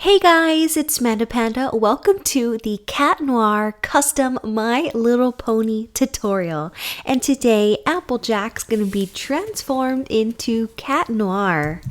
Hey guys, it's MandaPanda. Welcome to the Cat Noir Custom My Little Pony tutorial. And today, Applejack's going to be transformed into Cat Noir.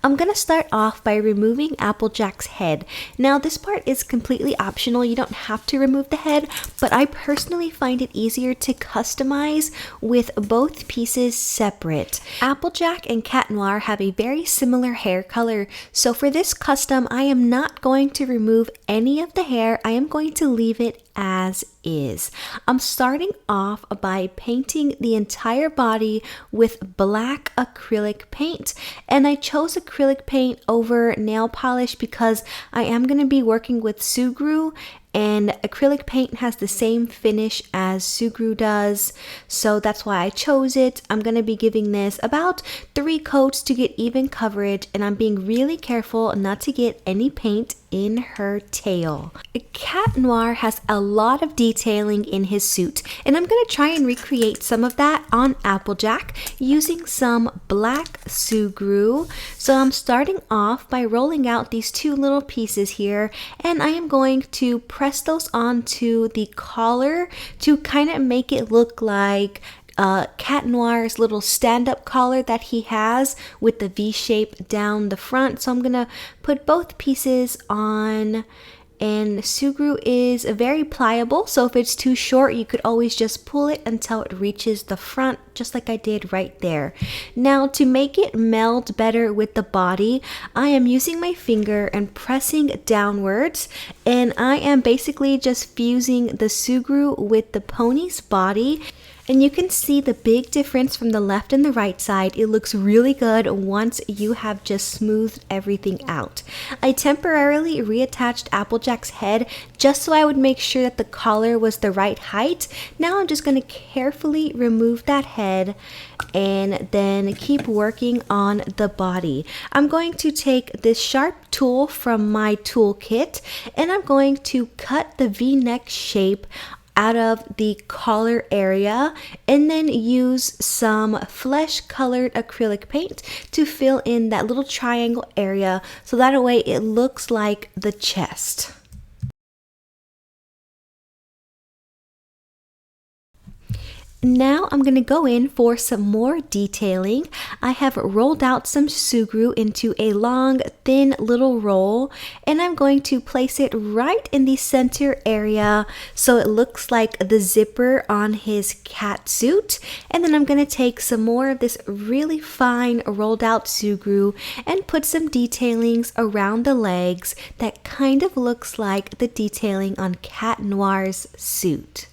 I'm going to start off by removing Applejack's head. Now, this part is completely optional. You don't have to remove the head, but I personally find it easier to customize with both pieces separate. Applejack and Cat Noir have a very similar hair color, so for this custom, I am not going to remove any of the hair. I am going to leave it as is. I'm starting off by painting the entire body with black acrylic paint, and I chose acrylic paint over nail polish because I am going to be working with Sugru, and acrylic paint has the same finish as Sugru does, so that's why I chose it. I'm going to be giving this about 3 coats to get even coverage, and I'm being really careful not to get any paint in her tail. Cat Noir has a lot of detailing in his suit, and I'm going to try and recreate some of that on Applejack using some black Sugru. So I'm starting off by rolling out these 2 little pieces here, and I am going to press those onto the collar to kind of make it look like Cat Noir's little stand-up collar that he has with the V shape down the front. So I'm gonna put both pieces on, and Sugru is very pliable, so if it's too short you could always just pull it until it reaches the front, just like I did right there. Now, to make it meld better with the body, I am using my finger and pressing downwards, and I am basically just fusing the Sugru with the pony's body. And you can see the big difference from the left and the right side. It looks really good once you have just smoothed everything out. I temporarily reattached Applejack's head just so I would make sure that the collar was the right height. Now I'm just going to carefully remove that head and then keep working on the body. I'm going to take this sharp tool from my toolkit, and I'm going to cut the V-neck shape out of the collar area, and then use some flesh colored acrylic paint to fill in that little triangle area so that way it looks like the chest. Now I'm going to go in for some more detailing. I have rolled out some Sugru into a long, thin little roll, and I'm going to place it right in the center area so it looks like the zipper on his cat suit. And then I'm going to take some more of this really fine rolled out Sugru and put some detailings around the legs that kind of looks like the detailing on Cat Noir's suit.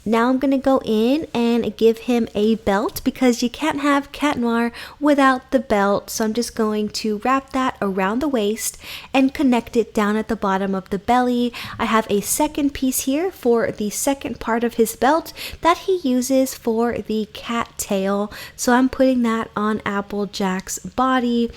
Now I'm going to go in and give him a belt because you can't have Cat Noir without the belt. So I'm just going to wrap that around the waist and connect it down at the bottom of the belly. I have a second piece here for the second part of his belt that he uses for the cat tail. So I'm putting that on Applejack's body.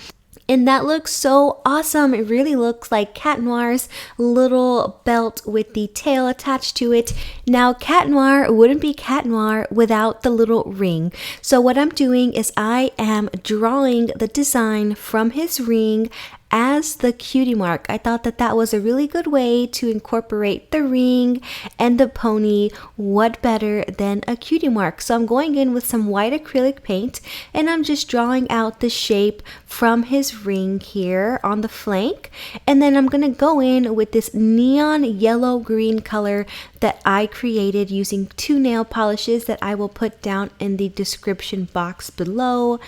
And that looks so awesome. It really looks like Cat Noir's little belt with the tail attached to it. Now, Cat Noir wouldn't be Cat Noir without the little ring. So what I'm doing is I am drawing the design from his ring as the cutie mark. I thought that that was a really good way to incorporate the ring and the pony. What better than a cutie mark? So I'm going in with some white acrylic paint, and I'm just drawing out the shape from his ring here on the flank. And then I'm going to go in with this neon yellow green color that I created using 2 nail polishes that I will put down in the description box below.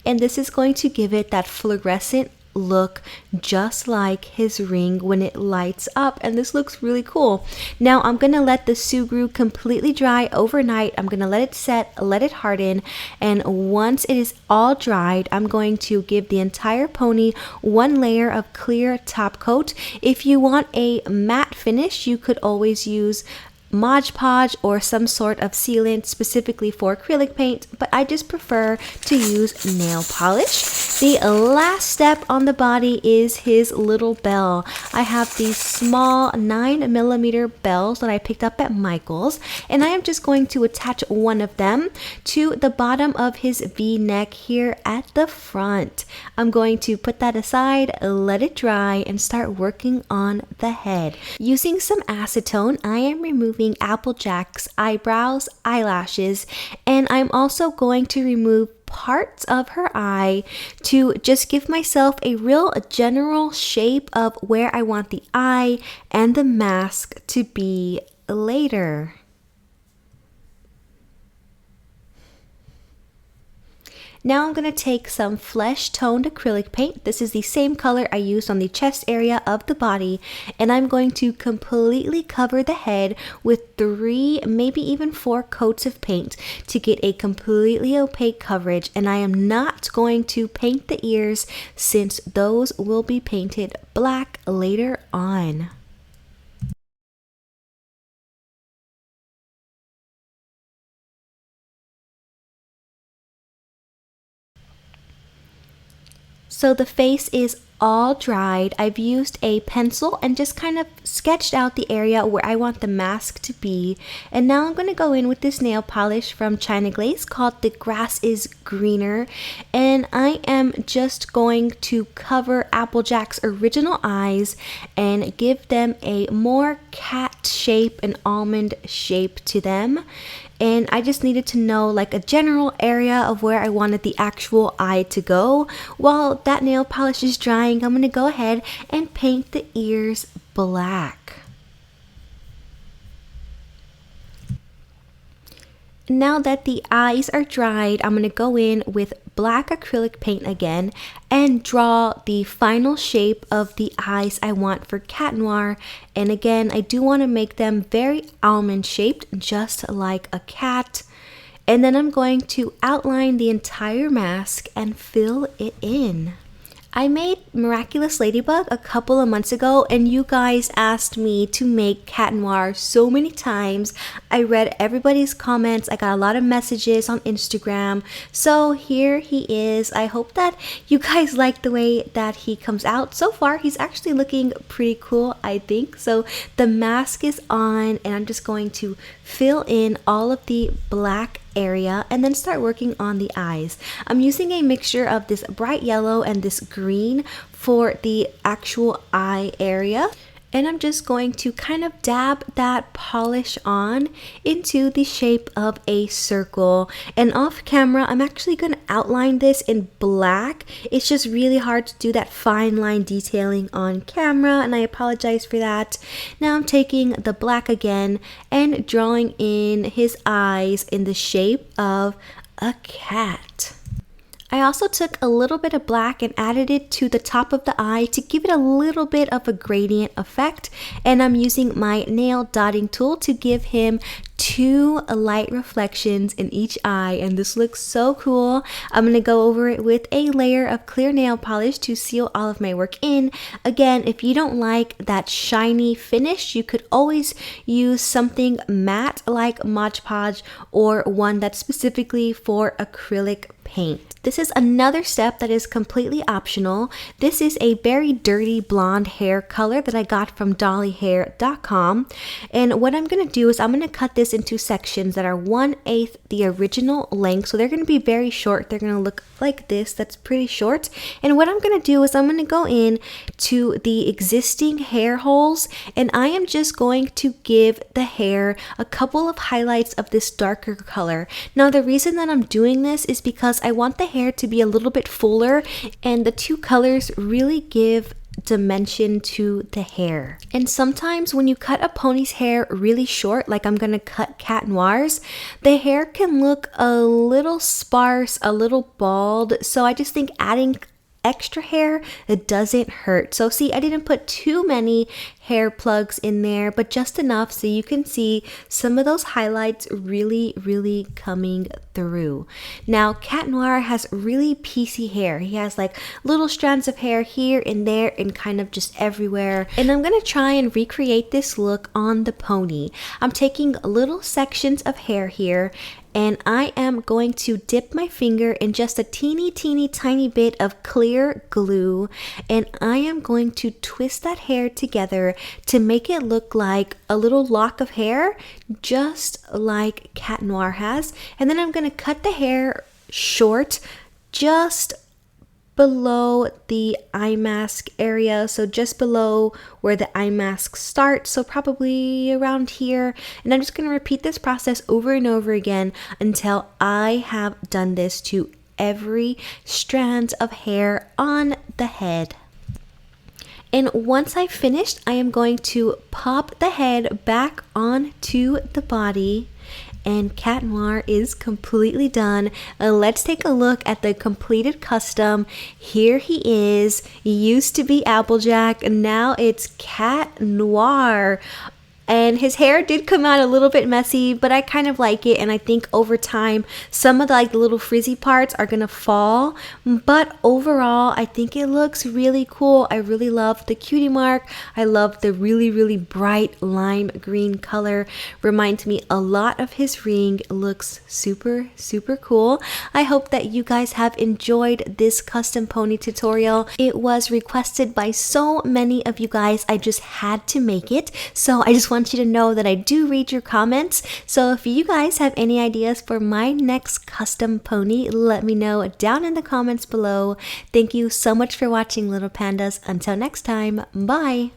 And this is going to give it that fluorescent look just like his ring when it lights up, and this looks really cool. Now I'm gonna let the Sugru completely dry overnight. I'm gonna let it set, let it harden, and once it is all dried, I'm going to give the entire pony 1 layer of clear top coat. If you want a matte finish, you could always use Mod Podge or some sort of sealant specifically for acrylic paint, but I just prefer to use nail polish. The last step on the body is his little bell. I have these small 9mm bells that I picked up at Michael's, and I am just going to attach one of them to the bottom of his V-neck here at the front. I'm going to put that aside, let it dry, and start working on the head. Using some acetone, I am removing Applejack's eyebrows, eyelashes, and I'm also going to remove parts of her eye to just give myself a real general shape of where I want the eye and the mask to be later. Now I'm going to take some flesh toned acrylic paint. This is the same color I used on the chest area of the body, and I'm going to completely cover the head with 3, maybe even 4 coats of paint to get a completely opaque coverage, and I am not going to paint the ears since those will be painted black later on. So the face is all dried. I've used a pencil and just kind of sketched out the area where I want the mask to be. And now I'm going to go in with this nail polish from China Glaze called The Grass is Greener. And I am just going to cover Applejack's original eyes and give them a more cat shape, an almond shape to them. And I just needed to know like a general area of where I wanted the actual eye to go. While that nail polish is drying, I'm going to go ahead and paint the ears black. Now that the eyes are dried, I'm going to go in with black acrylic paint again and draw the final shape of the eyes I want for Cat Noir. And again, I do want to make them very almond shaped, just like a cat. And then I'm going to outline the entire mask and fill it in. I made Miraculous Ladybug a couple of months ago, and you guys asked me to make Cat Noir so many times. I read everybody's comments. I got a lot of messages on Instagram. So here he is. I hope that you guys like the way that he comes out. So far, he's actually looking pretty cool, I think. So the mask is on, and I'm just going to fill in all of the black area and then start working on the eyes. I'm using a mixture of this bright yellow and this green for the actual eye area. And I'm just going to kind of dab that polish on into the shape of a circle. And off camera, I'm actually going to outline this in black. It's just really hard to do that fine line detailing on camera, and I apologize for that. Now I'm taking the black again and drawing in his eyes in the shape of a cat. I also took a little bit of black and added it to the top of the eye to give it a little bit of a gradient effect. And I'm using my nail dotting tool to give him 2 light reflections in each eye, and this looks so cool. I'm going to go over it with a layer of clear nail polish to seal all of my work in. Again, if you don't like that shiny finish, you could always use something matte like Mod Podge or one that's specifically for acrylic paint. This is another step that is completely optional. This is a very dirty blonde hair color that I got from dollyhair.com. And what I'm going to do is I'm going to cut this into sections that are 1/8 the original length. So they're going to be very short. They're going to look like this. That's pretty short. And what I'm going to do is I'm going to go in to the existing hair holes, and I am just going to give the hair a couple of highlights of this darker color. Now the reason that I'm doing this is because I want the hair to be a little bit fuller, and the 2 colors really give dimension to the hair. And sometimes when you cut a pony's hair really short, like I'm gonna cut Cat Noir's, the hair can look a little sparse, a little bald. So I just think adding extra hair, it doesn't hurt. So see, I didn't put too many hair plugs in there, but just enough so you can see some of those highlights really coming through. Now, Cat Noir has really piecey hair. He has like little strands of hair here and there and kind of just everywhere. And I'm gonna try and recreate this look on the pony. I'm taking little sections of hair here, and I am going to dip my finger in just a teeny tiny bit of clear glue, and I am going to twist that hair together to make it look like a little lock of hair, just like Cat Noir has. And then I'm going to cut the hair short, just below the eye mask area, so just below where the eye mask starts, so probably around here. And I'm just going to repeat this process over and over again until I have done this to every strand of hair on the head. And once I've finished, I am going to pop the head back onto the body. And Cat Noir is completely done. Let's take a look at the completed custom. Here he is. Used to be Applejack, and now it's Cat Noir. And his hair did come out a little bit messy, but I kind of like it. And I think over time, some of the little frizzy parts are gonna fall. But overall, I think it looks really cool. I really love the cutie mark. I love the really bright lime green color. Reminds me a lot of his ring. Looks super cool. I hope that you guys have enjoyed this custom pony tutorial. It was requested by so many of you guys. I just had to make it. So I just want you to know that I do read your comments. So if you guys have any ideas for my next custom pony, let me know down in the comments below. Thank you so much for watching, little pandas. Until next time, bye.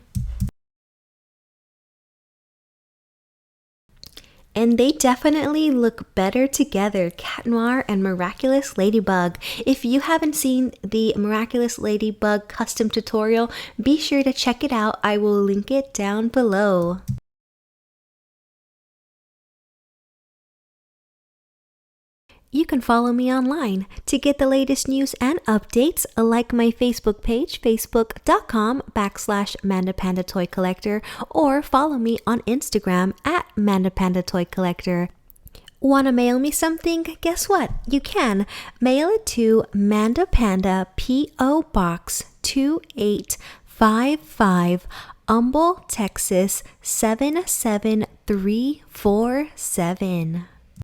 And they definitely look better together, Cat Noir and Miraculous Ladybug. If you haven't seen the Miraculous Ladybug custom tutorial, be sure to check it out. I will link it down below. You can follow me online to get the latest news and updates. Like my Facebook page, facebook.com/MandaPanda Toy Collector, or follow me on Instagram at MandaPanda Toy Collector. Want to mail me something? Guess what? You can. Mail it to MandaPanda, P.O. Box 2855, Humble, Texas 77347.